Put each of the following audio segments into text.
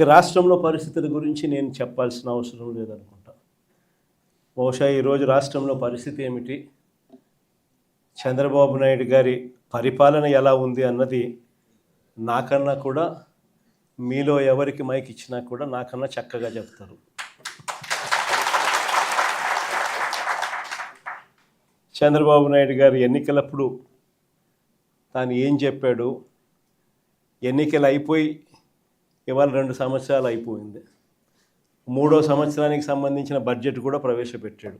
రాష్ట్రంలో పరిస్థితుల గురించి నేను చెప్పాల్సిన అవసరం లేదనుకుంటా. బహుశా ఈరోజు రాష్ట్రంలో పరిస్థితి ఏమిటి, చంద్రబాబు నాయుడు గారి పరిపాలన ఎలా ఉంది అన్నది నాకన్నా కూడా, మీలో ఎవరికి మైక్ ఇచ్చినా కూడా నాకన్నా చక్కగా చెప్తారు. చంద్రబాబు నాయుడు గారు ఎన్నికలప్పుడు తాను ఏం చెప్పాడు, ఎన్నికలు అయిపోయి ఇవాళ 2 సంవత్సరాలు అయిపోయింది. 3వ సంవత్సరానికి సంబంధించిన బడ్జెట్ కూడా ప్రవేశపెట్టాడు.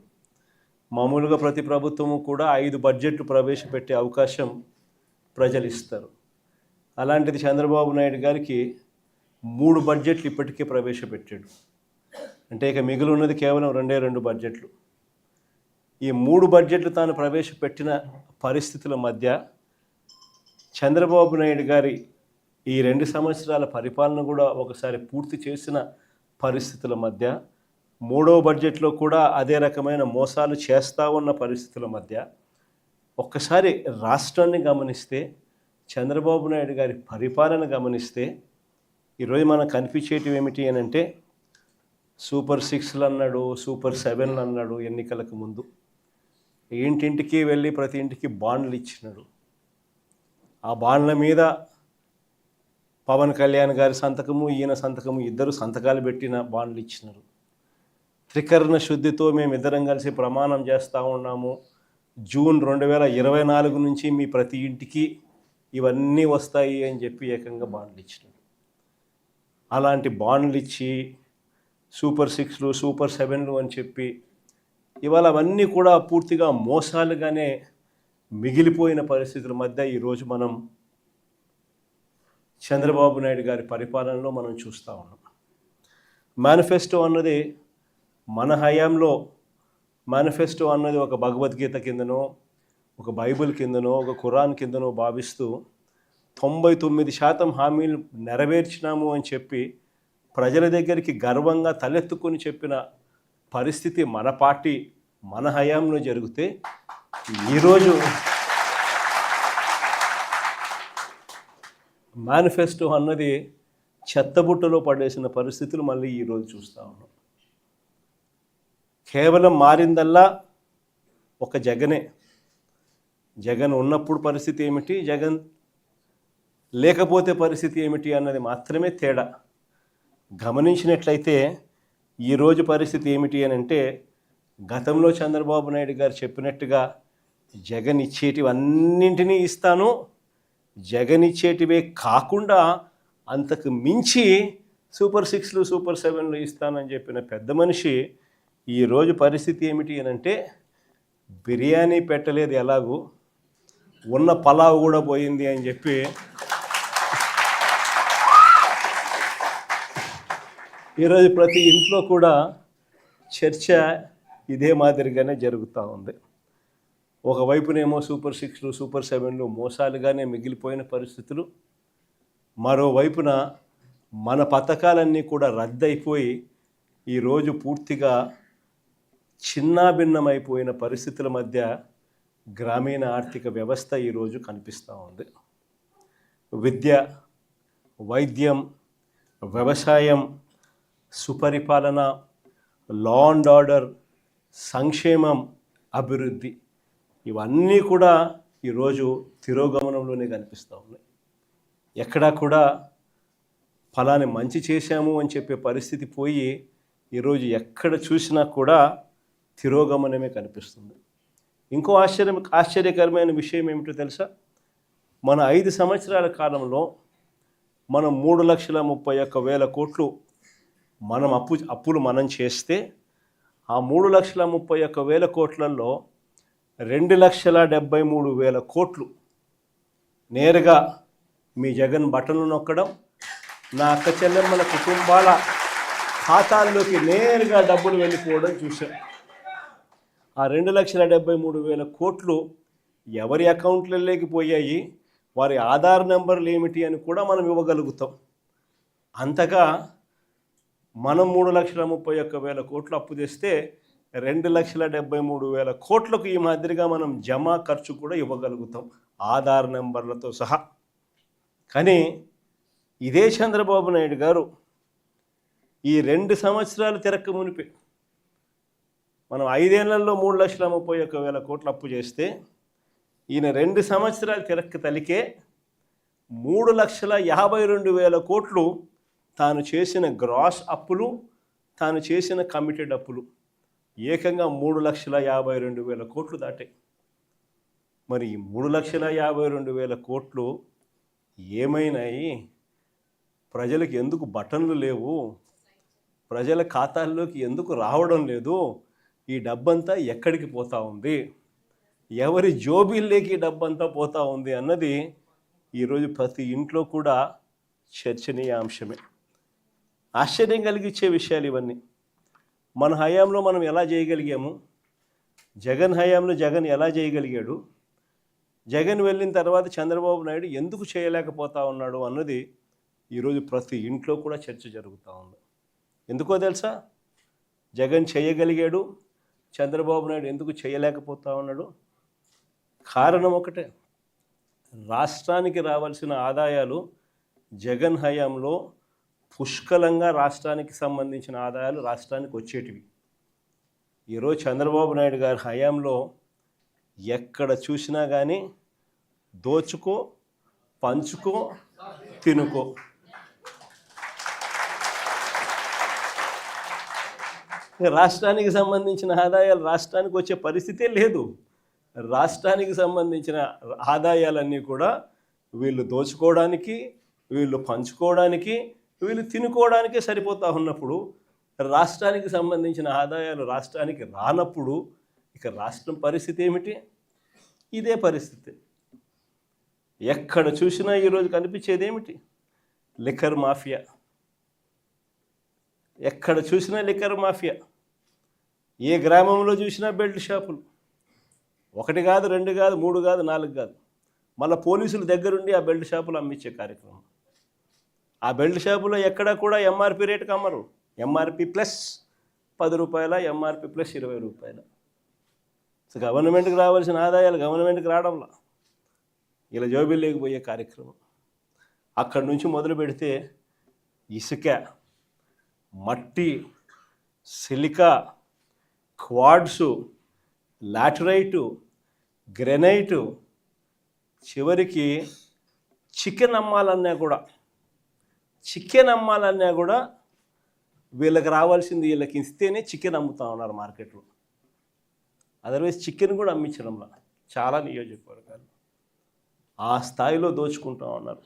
మామూలుగా ప్రతి ప్రభుత్వము కూడా 5 బడ్జెట్లు ప్రవేశపెట్టే అవకాశం ప్రజలు ఇస్తారు. అలాంటిది చంద్రబాబు నాయుడు గారికి 3 బడ్జెట్లు ఇప్పటికే ప్రవేశపెట్టాడు. అంటే ఇక మిగిలి ఉన్నది కేవలం 2 బడ్జెట్లు. ఈ 3 బడ్జెట్లు తాను ప్రవేశపెట్టిన పరిస్థితుల మధ్య చంద్రబాబు నాయుడు గారి ఈ 2 సంవత్సరాల పరిపాలన కూడా ఒకసారి పూర్తి చేసిన పరిస్థితుల మధ్య, 3వ బడ్జెట్లో కూడా అదే రకమైన మోసాలు చేస్తూ ఉన్న పరిస్థితుల మధ్య ఒక్కసారి రాష్ట్రాన్ని గమనిస్తే, చంద్రబాబు నాయుడు గారి పరిపాలన గమనిస్తే ఈరోజు మనకు కనిపించేటివి ఏమిటి అని అంటే, సూపర్ 6లు అన్నాడు, సూపర్ 7లు అన్నాడు. ఎన్నికలకు ముందు ఇంటింటికి వెళ్ళి ప్రతి ఇంటికి బాండ్లు ఇచ్చినాడు. ఆ బాండ్ల మీద పవన్ కళ్యాణ్ గారి సంతకము, ఈయన సంతకము, ఇద్దరు సంతకాలు పెట్టిన బాండ్లు ఇచ్చినారు. త్రికరణ శుద్ధితో మేమిద్దరం కలిసి ప్రమాణం చేస్తూ ఉన్నాము, జూన్ 2024 నుంచి మీ ప్రతి ఇంటికి ఇవన్నీ వస్తాయి అని చెప్పి ఏకంగా బాండ్లు ఇచ్చినారు. అలాంటి బాండ్లు ఇచ్చి సూపర్ 6లు, సూపర్ 7లు అని చెప్పి ఇవాళ అవన్నీ కూడా పూర్తిగా మోసాలుగానే మిగిలిపోయిన పరిస్థితుల మధ్య ఈరోజు మనం చంద్రబాబు నాయుడు గారి పరిపాలనలో మనం చూస్తూ ఉన్నాం. మేనిఫెస్టో అన్నది మన హయాంలో, మేనిఫెస్టో అన్నది ఒక భగవద్గీత కిందనో, ఒక బైబిల్ కిందనో, ఒక ఖురాన్ కిందనో భావిస్తూ 99% హామీలు నెరవేర్చినాము అని చెప్పి ప్రజల దగ్గరికి గర్వంగా తలెత్తుకొని చెప్పిన పరిస్థితి మన పార్టీ, మన హయాంలో జరిగితే, ఈరోజు మేనిఫెస్టో అన్నది చెత్తబుట్టలో పడేసిన పరిస్థితులు మళ్ళీ ఈరోజు చూస్తూ ఉన్నాం. కేవలం మారిందల్లా ఒక జగనే. జగన్ ఉన్నప్పుడు పరిస్థితి ఏమిటి, జగన్ లేకపోతే పరిస్థితి ఏమిటి అన్నది మాత్రమే తేడా. గమనించినట్లయితే ఈరోజు పరిస్థితి ఏమిటి అని అంటే, గతంలో చంద్రబాబు నాయుడు గారు చెప్పినట్టుగా జగన్ ఇచ్చేటివన్నింటినీ ఇస్తాను, జగన్ ఇచ్చేటివే కాకుండా అంతకు మించి సూపర్ 6లు, సూపర్ 7లు ఇస్తానని చెప్పిన పెద్ద మనిషి ఈరోజు పరిస్థితి ఏమిటి అని అంటే, బిర్యానీ పెట్టలేదు ఎలాగూ, ఉన్న పలావ్ కూడా పోయింది అని చెప్పి ఈరోజు ప్రతి ఇంట్లో కూడా చర్చ ఇదే మాదిరిగానే జరుగుతూ ఉంది. ఒకవైపునేమో సూపర్ 6లు, సూపర్ 7లు మోసాలుగానే మిగిలిపోయిన పరిస్థితులు, మరోవైపున మన పథకాలన్నీ కూడా రద్దయిపోయి ఈరోజు పూర్తిగా చిన్నాభిన్నమైపోయిన పరిస్థితుల మధ్య గ్రామీణ ఆర్థిక వ్యవస్థ ఈరోజు కనిపిస్తూ ఉంది. విద్య, వైద్యం, వ్యవసాయం, సుపరిపాలన, లా అండ్ ఆర్డర్, సంక్షేమం, అభివృద్ధి, ఇవన్నీ కూడా ఈరోజు తిరోగమనంలోనే కనిపిస్తూ ఉన్నాయి. ఎక్కడా కూడా ఫలాని మంచి చేశాము అని చెప్పే పరిస్థితి పోయి ఈరోజు ఎక్కడ చూసినా కూడా తిరోగమనమే కనిపిస్తుంది. ఇంకో ఆశ్చర్యకరమైన విషయం ఏమిటో తెలుసా, మన 5 సంవత్సరాల కాలంలో మనం 3,31,000 కోట్లు మనం అప్పులు మనం చేస్తే, ఆ 3,31,000 కోట్లలో 2,73,000 కోట్లు నేరుగా మీ జగన్ బటన్లు నొక్కడం, నా అక్క చెల్లెమ్మల కుటుంబాల ఖాతాల్లోకి నేరుగా డబ్బులు వెళ్ళిపోవడం చూసాం. ఆ 2,73,000 కోట్లు ఎవరి అకౌంట్లలోకి పోయాయి, వారి ఆధార్ నెంబర్లు ఏమిటి అని కూడా మనం ఇవ్వగలుగుతాం. అంతగా మనం 3,31,000 కోట్లు అప్పు తెస్తే 2,73,000 కోట్లకు ఈ మాదిరిగా మనం జమా ఖర్చు కూడా ఇవ్వగలుగుతాం, ఆధార్ నెంబర్లతో సహా. కానీ ఇదే చంద్రబాబు నాయుడు గారు ఈ 2 సంవత్సరాలు తిరక్క మునిపే మనం 5 ఏళ్లలో 3,31,000 కోట్లు అప్పు చేస్తే ఈయన 2 సంవత్సరాలు తిరక్క తలికే 3,52,000 కోట్లు తాను చేసిన గ్రాస్ అప్పులు, తాను చేసిన కమిటెడ్ అప్పులు ఏకంగా 3,52,000 కోట్లు దాటాయి. మరి ఈ 3,52,000 కోట్లు ఏమైనాయి? ప్రజలకు ఎందుకు బటన్లు లేవు? ప్రజల ఖాతాల్లోకి ఎందుకు రావడం లేదు? ఈ డబ్బంతా ఎక్కడికి పోతా ఉంది? ఎవరి జోబీల్లోకి ఈ డబ్బంతా పోతా ఉంది అన్నది ఈరోజు ప్రతి ఇంట్లో కూడా చర్చనీయాంశమే. ఆశ్చర్యం కలిగించే విషయాలు ఇవన్నీ. మన హయాంలో మనం ఎలా చేయగలిగాము? జగన్ హయాంలో జగన్ ఎలా చేయగలిగాడు? జగన్ వెళ్ళిన తర్వాత చంద్రబాబు నాయుడు ఎందుకు చేయలేకపోతా ఉన్నాడు అన్నది ఈరోజు ప్రతి ఇంట్లో కూడా చర్చ జరుగుతూ ఉంది. ఎందుకో తెలుసా? జగన్ చేయగలిగాడు, చంద్రబాబు నాయుడు ఎందుకు చేయలేకపోతా ఉన్నాడు? కారణం ఒకటే, రాష్ట్రానికి రావాల్సిన ఆదాయాలు జగన్ హయాంలో పుష్కలంగా రాష్ట్రానికి సంబంధించిన ఆదాయాలు రాష్ట్రానికి వచ్చేటివి. ఈరోజు చంద్రబాబు నాయుడు గారి హయాంలో ఎక్కడ చూసినా కానీ దోచుకో, పంచుకో, తినుకో. రాష్ట్రానికి సంబంధించిన ఆదాయాలు రాష్ట్రానికి వచ్చే పరిస్థితే లేదు. రాష్ట్రానికి సంబంధించిన ఆదాయాలన్నీ కూడా వీళ్ళు దోచుకోవడానికి, వీళ్ళు పంచుకోవడానికి, వీళ్ళు తినుకోవడానికే సరిపోతూ ఉన్నప్పుడు రాష్ట్రానికి సంబంధించిన ఆదాయాలు రాష్ట్రానికి రానప్పుడు ఇక రాష్ట్రం పరిస్థితి ఏమిటి? ఇదే పరిస్థితి. ఎక్కడ చూసినా ఈరోజు కనిపించేది ఏమిటి? Liquor mafia. ఎక్కడ చూసినా లిక్కర్ మాఫియా. ఏ గ్రామంలో చూసినా బెల్ట్ షాపులు. 1 కాదు, 2 కాదు, 3 కాదు, 4 కాదు. మళ్ళీ పోలీసుల దగ్గరుండి ఆ బెల్ట్ షాపులు అమ్మించే కార్యక్రమం. ఆ బెల్ట్ షాపులో ఎక్కడ కూడా ఎంఆర్పి రేటుకి అమ్మరు. ఎంఆర్పి ప్లస్ 10 రూపాయల, ఎంఆర్పి ప్లస్ 20 రూపాయల. సో గవర్నమెంట్కి రావాల్సిన ఆదాయాలు గవర్నమెంట్కి రావడంలా ఇలా జోబిల్లోకి పోయే కార్యక్రమం. అక్కడి నుంచి మొదలు పెడితే ఇసుక, మట్టి, సిలికా, క్వాడ్సు, లాటరైటు, గ్రెనైటు, చివరికి చికెన్ అమ్మాలన్నా కూడా వీళ్ళకి రావాల్సింది వీళ్ళకి ఇస్తేనే చికెన్ అమ్ముతా ఉన్నారు మార్కెట్లో. అదర్వైజ్ చికెన్ కూడా అమ్మించడంలా చాలా నియోజకవర్గాలు ఆ స్థాయిలో దోచుకుంటూ ఉన్నారు.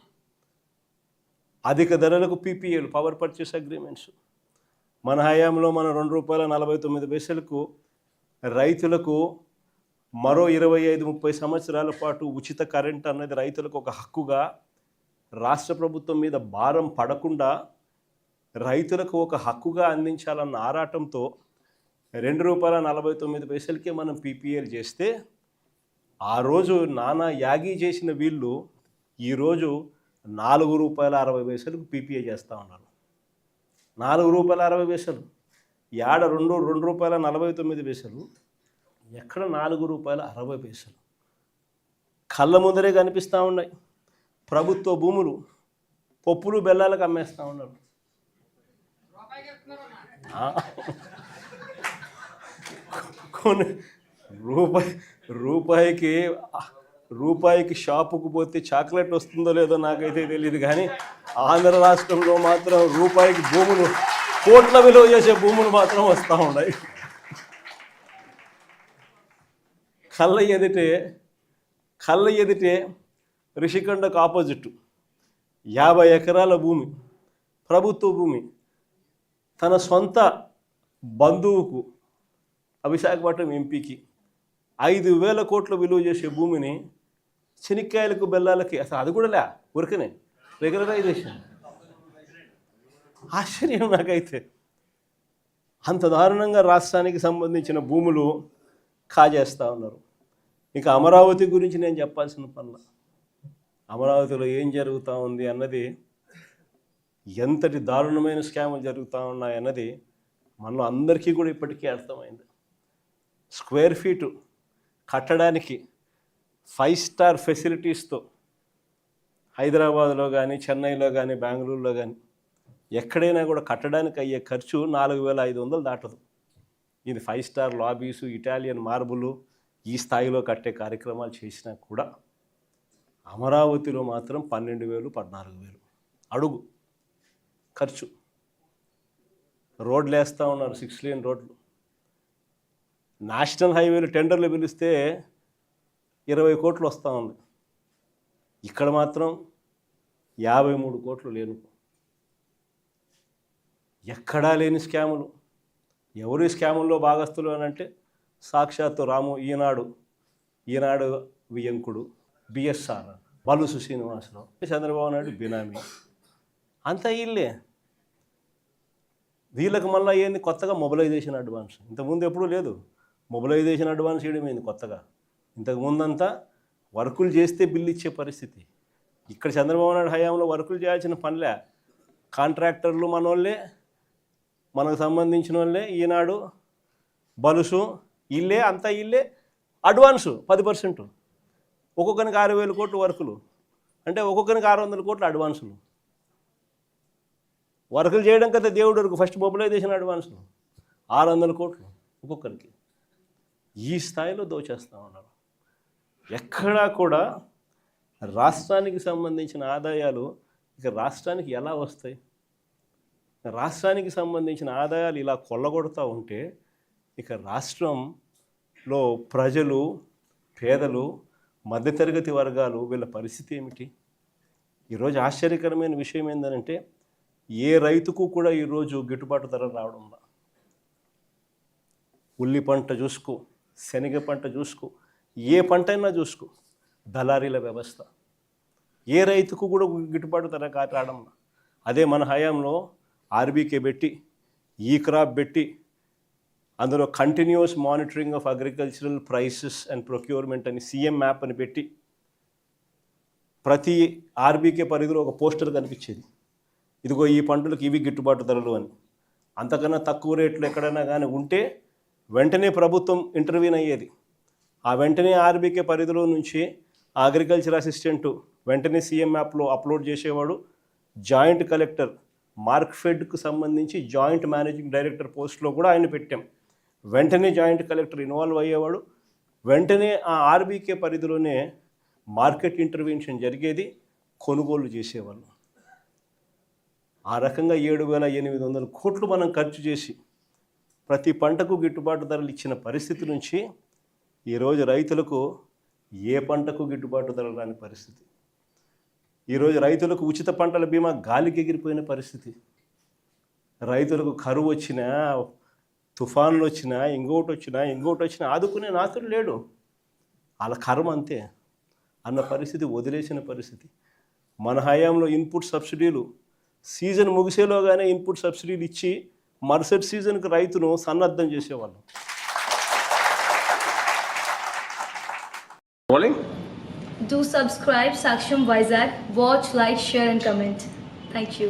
అధిక ధరలకు పీపీఏలు, పవర్ పర్చేస్ అగ్రిమెంట్స్. మన హయాంలో మనం ₹2.49 రైతులకు మరో 25-30 సంవత్సరాల పాటు ఉచిత కరెంట్ అన్నది రైతులకు ఒక హక్కుగా, రాష్ట్ర ప్రభుత్వం మీద భారం పడకుండా రైతులకు ఒక హక్కుగా అందించాలన్న ఆరాటంతో ₹2.49 మనం పీపీఏలు చేస్తే ఆ రోజు నానా యాగి చేసిన వీళ్ళు ఈరోజు ₹4.60 పీపీఏ చేస్తూ ఉన్నారు. ₹4.60. ఏడ ₹2.49, ఎక్కడ ₹4.60. కళ్ళ ముందరే కనిపిస్తూ ఉన్నాయి. ప్రభుత్వ భూములు పప్పులు బెల్లాలకు అమ్మేస్తూ ఉన్నారు. కొన్ని రూపాయికి షాపుకు పోతే చాక్లెట్ వస్తుందో లేదో నాకైతే తెలియదు, కానీ ఆంధ్ర రాష్ట్రంలో మాత్రం రూపాయికి భూములు, కోట్ల విలువ చేసే భూములు మాత్రం వస్తూ ఉన్నాయి. కళ్ళ ఎదిటే రిషికొండకు ఆపోజిట్ 50 ఎకరాల భూమి, ప్రభుత్వ భూమి, తన సొంత బంధువుకు, విశాఖపట్నం ఎంపీకి 5,000 కోట్ల విలువ చేసే భూమిని శనిక్కాయలకు, బెల్లాలకి, అసలు అది కూడా లే, ఊరికనే రెగ్యులరైజేషన్. ఆశ్చర్యం నాకైతే. అంత దారుణంగా రాష్ట్రానికి సంబంధించిన భూములు కాజేస్తూ ఉన్నారు. ఇక అమరావతి గురించి నేను చెప్పాల్సిన పనుల, అమరావతిలో ఏం జరుగుతూ ఉంది అన్నది, ఎంతటి దారుణమైన స్కాములు జరుగుతూ ఉన్నాయన్నది మనలో అందరికీ కూడా ఇప్పటికీ అర్థమైంది. స్క్వేర్ ఫీటు కట్టడానికి 5 స్టార్ ఫెసిలిటీస్తో హైదరాబాద్లో కానీ, చెన్నైలో కానీ, బెంగళూరులో కానీ ఎక్కడైనా కూడా కట్టడానికి అయ్యే ఖర్చు 4,500 దాటదు. ఇది 5 స్టార్ లాబీసు, ఇటాలియన్ మార్బులు ఈ స్థాయిలో కట్టే కార్యక్రమాలు చేసినా కూడా అమరావతిలో మాత్రం 12,000, 14,000 అడుగు ఖర్చు. రోడ్లు వేస్తూ ఉన్నారు, 6 లేన్ రోడ్లు. నేషనల్ హైవేలు టెండర్లు పిలిస్తే 20 కోట్లు వస్తూ ఉంది. ఇక్కడ మాత్రం 53 కోట్లు లేను. ఎక్కడా లేని స్కాములు. ఎవరు ఈ స్కాముల్లో భాగస్తులు అని అంటే సాక్షాత్తు రాము, ఈనాడు వియంకుడు, బిఎస్ఆర్, బలుసు శ్రీనివాసరావు, చంద్రబాబు నాయుడు బినామీ, అంతా వీళ్ళే. వీళ్ళకి మళ్ళీ ఏంది కొత్తగా మొబిలైజేషన్ అడ్వాన్స్. ఇంతకుముందు ఎప్పుడూ లేదు. మొబిలైజేషన్ అడ్వాన్స్ చేయడమైంది కొత్తగా. ఇంతకుముందంతా వర్కులు చేస్తే బిల్లు ఇచ్చే పరిస్థితి. ఇక్కడ చంద్రబాబు నాయుడు హయాంలో వర్కులు చేయాల్సిన పనిలే. కాంట్రాక్టర్లు మనోళ్ళే, మనకు సంబంధించిన వాళ్ళే, ఈనాడు, బలుసు, ఇల్లే, అంతా ఇల్లే. అడ్వాన్సు 10%. ఒక్కొక్కరికి 6,000 కోట్లు వర్కులు అంటే ఒక్కొక్కరికి 600 కోట్లు అడ్వాన్సులు. వర్కులు చేయడం కదా దేవుడు వరకు ఫస్ట్ మొబిలైజేషన్ అడ్వాన్సులు 600 కోట్లు ఒక్కొక్కరికి. ఈ స్థాయిలో దోచేస్తూ ఉన్నారు. ఎక్కడా కూడా రాష్ట్రానికి సంబంధించిన ఆదాయాలు ఇక రాష్ట్రానికి ఎలా వస్తాయి? రాష్ట్రానికి సంబంధించిన ఆదాయాలు ఇలా కొల్లగొడుతూ ఉంటే ఇక రాష్ట్రంలో ప్రజలు, పేదలు, మధ్యతరగతి వర్గాలు వీళ్ళ పరిస్థితి ఏమిటి? ఈరోజు ఆశ్చర్యకరమైన విషయం ఏంటంటే ఏ రైతుకు కూడా ఈరోజు గిట్టుబాటు ధర రావడం లేదు. ఉల్లి పంట చూసుకో, శనగ పంట చూసుకో, ఏ పంట అయినా చూసుకో, దళారీల వ్యవస్థ. ఏ రైతుకు కూడా గిట్టుబాటు ధర రావడం. అదే మన హయాంలో ఆర్బీకే పెట్టి, ఈ క్రాప్ పెట్టి, అందులో continuous monitoring of agricultural prices and procurement అని సీఎం మ్యాప్ అని పెట్టి ప్రతి ఆర్బీకే పరిధిలో ఒక పోస్టర్ కనిపించేది. ఇదిగో ఈ పంటలకు ఇవి గిట్టుబాటు ధరలు అని. అంతకన్నా తక్కువ రేట్లు ఎక్కడైనా కానీ ఉంటే వెంటనే ప్రభుత్వం ఇంటర్వ్యూన్ అయ్యేది. ఆ వెంటనే ఆర్బీకే పరిధిలో నుంచి అగ్రికల్చర్ అసిస్టెంటు వెంటనే సీఎం యాప్లో అప్లోడ్ చేసేవాడు. జాయింట్ కలెక్టర్, మార్క్ఫెడ్కు సంబంధించి జాయింట్ మేనేజింగ్ డైరెక్టర్ పోస్ట్లో కూడా ఆయన పెట్టాం. వెంటనే జాయింట్ కలెక్టర్ ఇన్వాల్వ్ అయ్యేవాడు. వెంటనే ఆ ఆర్బీకే పరిధిలోనే మార్కెట్ ఇంటర్వెన్షన్ జరిగేది, కొనుగోలు చేసేవాళ్ళు. ఆ రకంగా 7,800 కోట్లు మనం ఖర్చు చేసి ప్రతి పంటకు గిట్టుబాటు ధరలు ఇచ్చిన పరిస్థితి నుంచి ఈరోజు రైతులకు ఏ పంటకు గిట్టుబాటు ధరలు రాని పరిస్థితి. ఈరోజు రైతులకు ఉచిత పంటల బీమా గాలికి ఎగిరిపోయిన పరిస్థితి. రైతులకు కరువు వచ్చినా, తుఫాన్లు వచ్చినా, ఇంకోటి వచ్చినా ఆదుకునే నాతుడు లేడు. వాళ్ళ కర్మ అంతే అన్న పరిస్థితి, వదిలేసిన పరిస్థితి. మన హయాంలో ఇన్పుట్ సబ్సిడీలు సీజన్ ముగిసేలోగానే ఇన్పుట్ సబ్సిడీలు ఇచ్చి మరుసటి సీజన్కి రైతును సన్నద్ధం చేసేవాళ్ళం. Do subscribe Saksham Vizag. Watch, like, share and comment. Thank you.